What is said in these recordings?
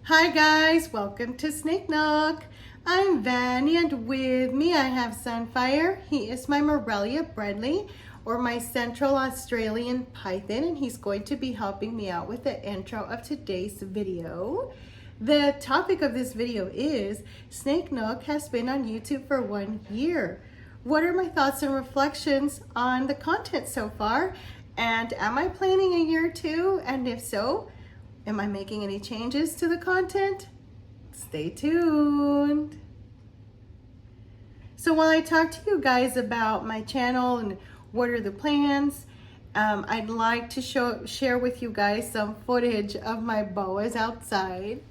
Hi guys, welcome to Snake Nook. I'm Vanny and with me I have Sunfire. He is my Morelia Bredli or my Central Australian Python, and he's going to be helping me out with the intro of today's video. The topic of this video is Snake Nook has been on YouTube for 1 year. What are my thoughts and reflections on the content so far? And am I planning a year 2? And if so, am I making any changes to the content? Stay tuned. So while I talk to you guys about my channel and what are the plans, I'd like to share with you guys some footage of my boas outside.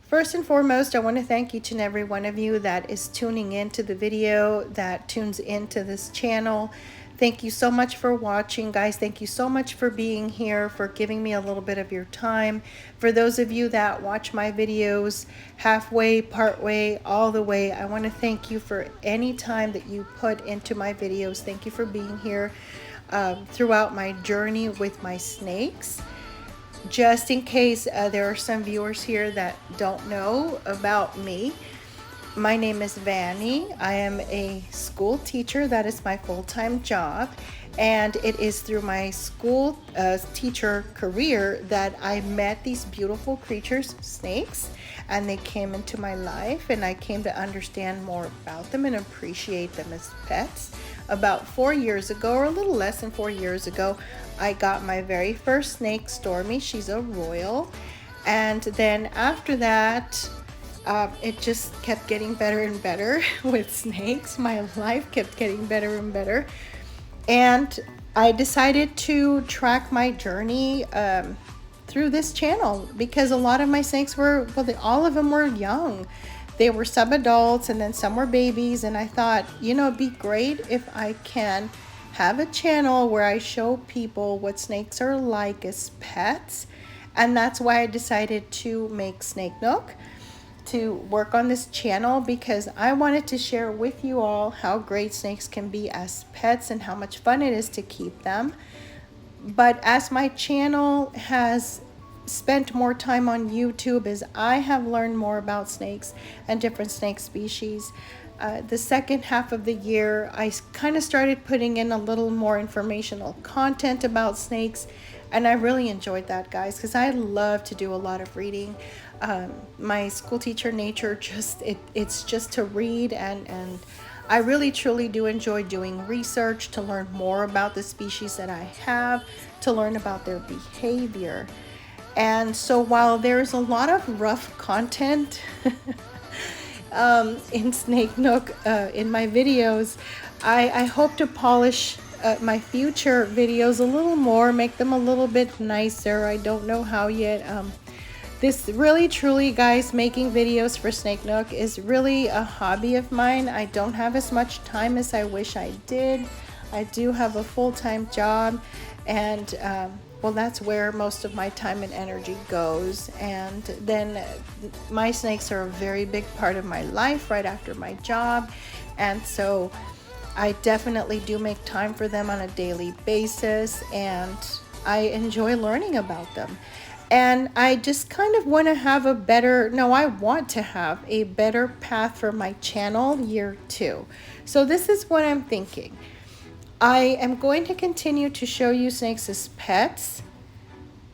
First and foremost, I want to thank each and every one of you that is tuning into the video, that tunes into this channel. Thank you so much for watching, guys. Thank you so much for being here, for giving me a little bit of your time. For those of you that watch my videos halfway, partway, all the way, I want to thank you for any time that you put into my videos. Thank you for being here throughout my journey with my snakes. Just in case there are some viewers here that don't know about me, my name is Vanny. I am a school teacher. That is my full-time job. And it is through my school teacher career that I met these beautiful creatures, snakes, and they came into my life and I came to understand more about them and appreciate them as pets. About 4 years ago, or a little less than 4 years ago, I got my very first snake, Stormy. She's a royal. And then after that, it just kept getting better and better with snakes. My life kept getting better and better. And I decided to track my journey through this channel because a lot of my snakes were, well, all of them were young. They were sub-adults and then some were babies. And I thought, you know, it'd be great if I can have a channel where I show people what snakes are like as pets. And that's why I decided to make Snake Nook, to work on this channel, because I wanted to share with you all how great snakes can be as pets and how much fun it is to keep them. But as my channel has spent more time on YouTube, as I have learned more about snakes and different snake species, the second half of the year I kind of started putting in a little more informational content about snakes, and I really enjoyed that, guys, because I love to do a lot of reading. My school teacher nature, it's just to read, and I really truly do enjoy doing research to learn more about the species that I have, to learn about their behavior. And so while there's a lot of rough content in Snake Nook in my videos, I hope to polish my future videos a little more, make them a little bit nicer. I don't know how yet. This really, truly, guys, making videos for Snake Nook is really a hobby of mine. I don't have as much time as I wish I did. I do have a full-time job, and well, that's where most of my time and energy goes. And then my snakes are a very big part of my life right after my job, and so I definitely do make time for them on a daily basis, and I enjoy learning about them. And I just kind of want to have a better, no, I want to have a better path for my channel year 2. So this is what I'm thinking. I am going to continue to show you snakes as pets,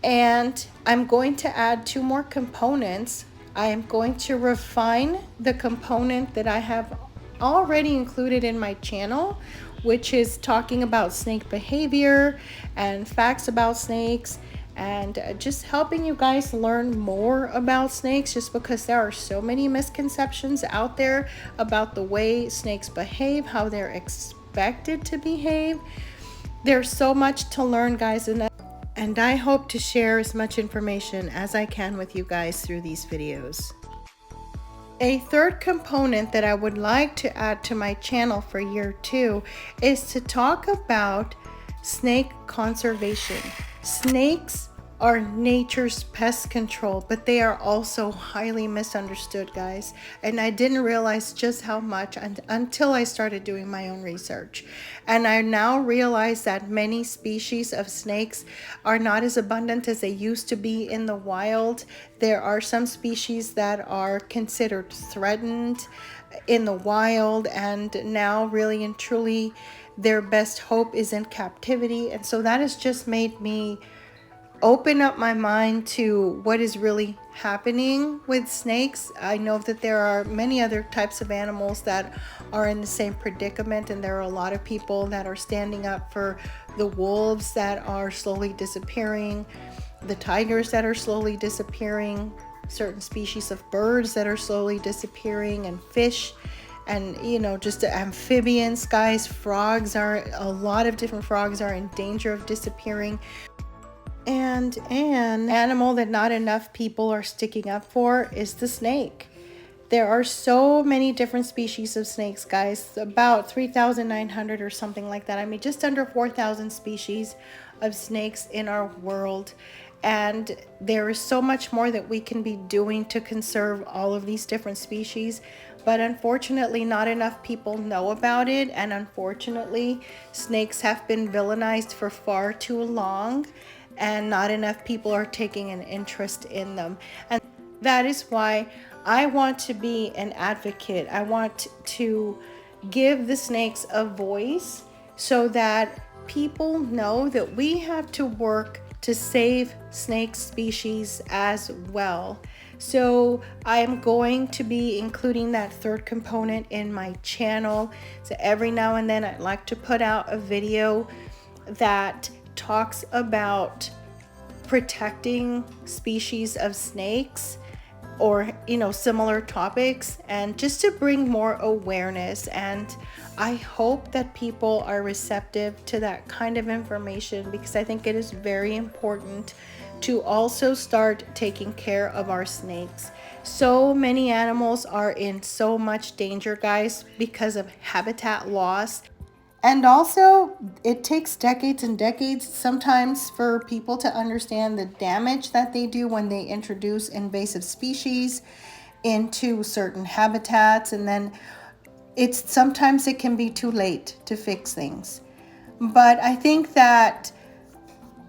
and I'm going to add 2 more components. I am going to refine the component that I have already included in my channel, which is talking about snake behavior and facts about snakes, and just helping you guys learn more about snakes, just because there are so many misconceptions out there about the way snakes behave, how they're expected to behave. There's so much to learn, guys, and I hope to share as much information as I can with you guys through these videos. A third component that I would like to add to my channel for year 2 is to talk about snake conservation. Snakes are nature's pest control, but they are also highly misunderstood, guys. And I didn't realize just how much until I started doing my own research. And I now realize that many species of snakes are not as abundant as they used to be in the wild. There are some species that are considered threatened in the wild, and now really and truly their best hope is in captivity. And so that has just made me open up my mind to what is really happening with snakes. I know that there are many other types of animals that are in the same predicament, and there are a lot of people that are standing up for the wolves that are slowly disappearing, the tigers that are slowly disappearing, certain species of birds that are slowly disappearing, and fish, and just the amphibians, guys. Frogs are, a lot of different frogs are in danger of disappearing. And an animal that not enough people are sticking up for is the snake. There are so many different species of snakes, guys, about 3,900 or something like that. I mean, just under 4,000 species of snakes in our world. And there is so much more that we can be doing to conserve all of these different species. But unfortunately, not enough people know about it. And unfortunately, snakes have been villainized for far too long, and not enough people are taking an interest in them. And that is why I want to be an advocate. I want to give the snakes a voice so that people know that we have to work to save snake species as well. So I am going to be including that third component in my channel. So every now and then I'd like to put out a video that talks about protecting species of snakes, or similar topics, and just to bring more awareness. And I hope that people are receptive to that kind of information, because I think it is very important to also start taking care of our snakes. So many animals are in so much danger, guys, because of habitat loss. And also, it takes decades and decades sometimes for people to understand the damage that they do when they introduce invasive species into certain habitats. And then sometimes it can be too late to fix things. But I think that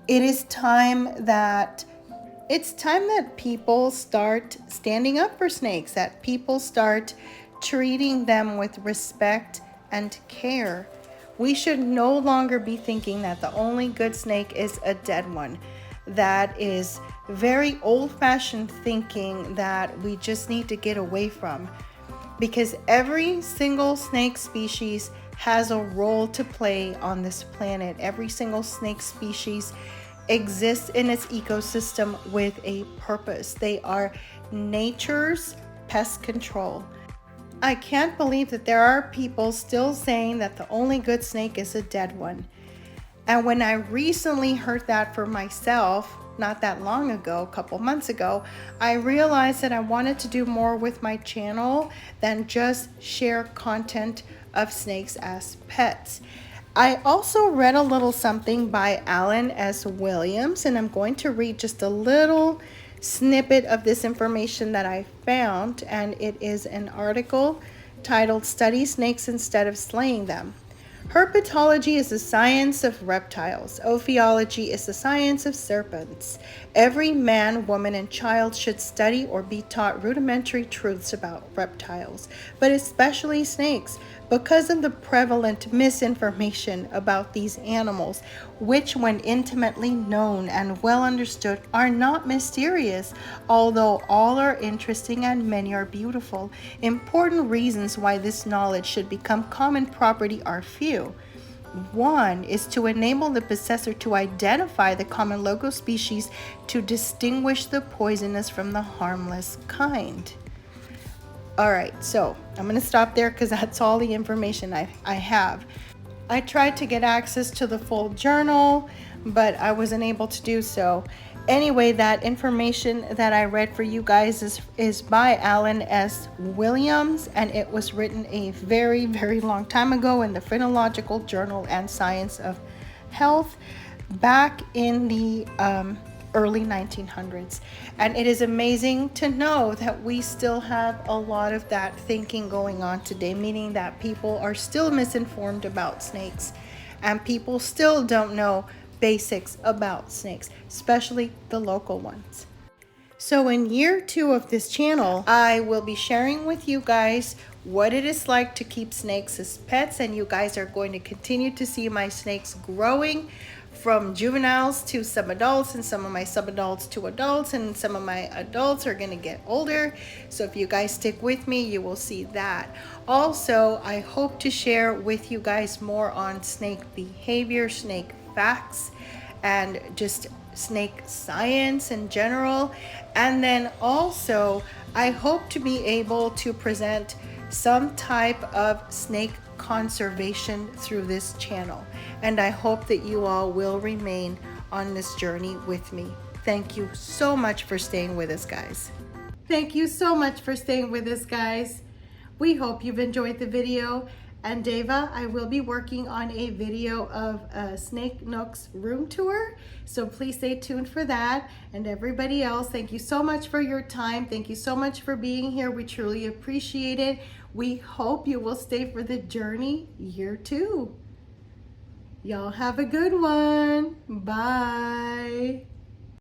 it's time that people start standing up for snakes, that people start treating them with respect and care. We should no longer be thinking that the only good snake is a dead one. That is very old-fashioned thinking that we just need to get away from, because every single snake species has a role to play on this planet. Every single snake species exists in its ecosystem with a purpose. They are nature's pest control. I can't believe that there are people still saying that the only good snake is a dead one. And when I recently heard that for myself, not that long ago, a couple months ago, I realized that I wanted to do more with my channel than just share content of snakes as pets. I also read a little something by Alan S. Williams, and I'm going to read just a little snippet of this information that I found, and it is an article titled "Study Snakes Instead of Slaying Them." Herpetology is the science of reptiles. Ophiology is the science of serpents. Every man, woman, and child should study or be taught rudimentary truths about reptiles, but especially snakes, because of the prevalent misinformation about these animals, which, when intimately known and well understood, are not mysterious, although all are interesting and many are beautiful. Important reasons why this knowledge should become common property are few. One is to enable the possessor to identify the common local species to distinguish the poisonous from the harmless kind. All right, so I'm going to stop there because that's all the information I have. I tried to get access to the full journal, but I wasn't able to do so. Anyway, that information that I read for you guys is by Alan S. Williams, and it was written a very, very long time ago in the Phrenological Journal and Science of Health back in the early 1900s. And it is amazing to know that we still have a lot of that thinking going on today, meaning that people are still misinformed about snakes and people still don't know basics about snakes, especially the local ones. So in year 2 of this channel, I will be sharing with you guys what it is like to keep snakes as pets, and you guys are going to continue to see my snakes growing from juveniles to some adults, and some of my sub-adults to adults, and some of my adults are going to get older. So if you guys stick with me, you will see that. Also, I hope to share with you guys more on snake behavior, snake facts, and just snake science in general. And then also I hope to be able to present some type of snake conservation through this channel, and I hope that you all will remain on this journey with me. Thank you so much for staying with us, guys. Thank you so much for staying with us, guys. We hope you've enjoyed the video. And Deva, I will be working on a video of Snake Nook's room tour, so please stay tuned for that. And everybody else, thank you so much for your time. Thank you so much for being here. We truly appreciate it. We hope you will stay for the journey year 2. Y'all have a good one. Bye.